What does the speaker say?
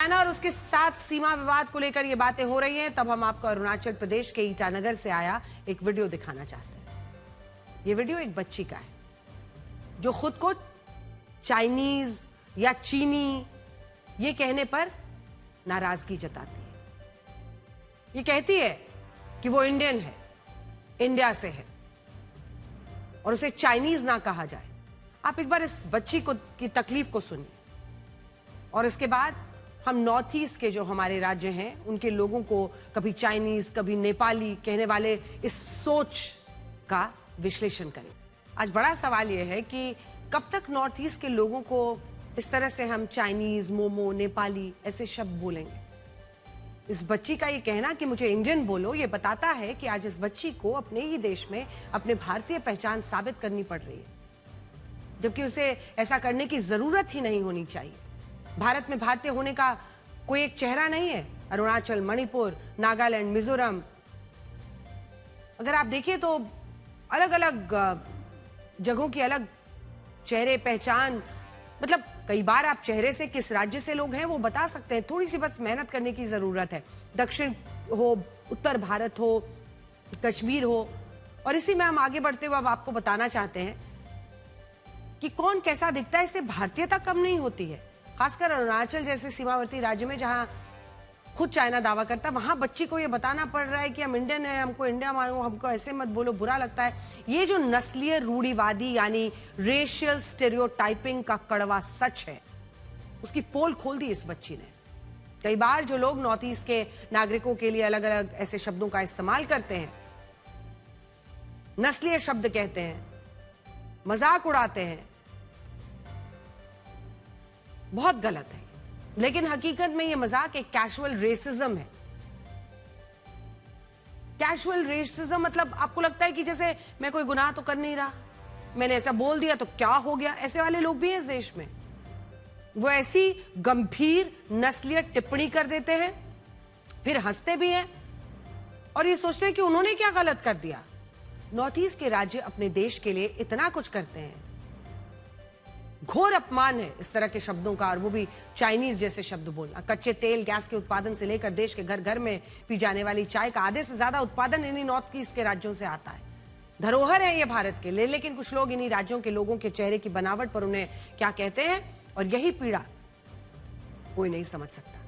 China और उसके साथ सीमा विवाद को लेकर ये बातें हो रही हैं, तब हम आपको अरुणाचल प्रदेश के ईटानगर से आया एक वीडियो दिखाना चाहते हैं। ये वीडियो एक बच्ची का है जो खुद को चाइनीज या चीनी ये कहने पर नाराजगी जताती है। ये कहती है कि वो इंडियन है, इंडिया से है और उसे चाइनीज ना कहा जाए। आप एक बार इस बच्ची को की तकलीफ को सुनिए और इसके बाद हम नॉर्थ ईस्ट के जो हमारे राज्य हैं उनके लोगों को कभी चाइनीज कभी नेपाली कहने वाले इस सोच का विश्लेषण करें। आज बड़ा सवाल यह है कि कब तक नॉर्थ ईस्ट के लोगों को इस तरह से हम चाइनीज, मोमो, नेपाली ऐसे शब्द बोलेंगे। इस बच्ची का ये कहना कि मुझे इंडियन बोलो, ये बताता है कि आज इस बच्ची को अपने ही देश में अपने भारतीय पहचान साबित करनी पड़ रही है, जबकि उसे ऐसा करने की जरूरत ही नहीं होनी चाहिए। भारत में भारतीय होने का कोई एक चेहरा नहीं है। अरुणाचल, मणिपुर, नागालैंड, मिजोरम, अगर आप देखिए तो अलग अलग जगहों की अलग चेहरे, पहचान, मतलब कई बार आप चेहरे से किस राज्य से लोग हैं वो बता सकते हैं। थोड़ी सी बस मेहनत करने की जरूरत है। दक्षिण हो, उत्तर भारत हो, कश्मीर हो, और इसी में हम आगे बढ़ते हुए अब आपको बताना चाहते हैं कि कौन कैसा दिखता है, इससे भारतीयता कम नहीं होती है। खासकर अरुणाचल जैसे सीमावर्ती राज्य में जहां खुद चाइना दावा करता है, वहां बच्ची को यह बताना पड़ रहा है कि हम इंडियन हैं, हमको इंडिया मानो, हमको ऐसे मत बोलो, बुरा लगता है। ये जो नस्लीय रूढ़िवादी यानी रेशियल स्टेरियोटाइपिंग का कड़वा सच है, उसकी पोल खोल दी इस बच्ची ने। कई बार जो लोग नॉर्थ ईस्ट के नागरिकों के लिए अलग अलग ऐसे शब्दों का इस्तेमाल करते हैं, नस्लीय शब्द कहते हैं, मजाक उड़ाते हैं, बहुत गलत है। लेकिन हकीकत में यह मजाक एक कैजुअल रेसिज्म है। कैजुअल रेसिज्म मतलब आपको लगता है कि जैसे मैं कोई गुनाह तो कर नहीं रहा, मैंने ऐसा बोल दिया तो क्या हो गया। ऐसे वाले लोग भी हैं इस देश में। वो ऐसी गंभीर नस्लीय टिप्पणी कर देते हैं, फिर हंसते भी हैं और ये सोचते हैं कि उन्होंने क्या गलत कर दिया। नॉर्थ ईस्ट के राज्य अपने देश के लिए इतना कुछ करते हैं। घोर अपमान है इस तरह के शब्दों का, और वो भी चाइनीज जैसे शब्द बोलना। कच्चे तेल, गैस के उत्पादन से लेकर देश के घर घर में पी जाने वाली चाय का आधे से ज्यादा उत्पादन इन्हीं नॉर्थ ईस्ट के राज्यों से आता है। धरोहर है ये भारत के लिए, लेकिन कुछ लोग इन्हीं राज्यों के लोगों के चेहरे की बनावट पर उन्हें क्या कहते हैं, और यही पीड़ा कोई नहीं समझ सकता।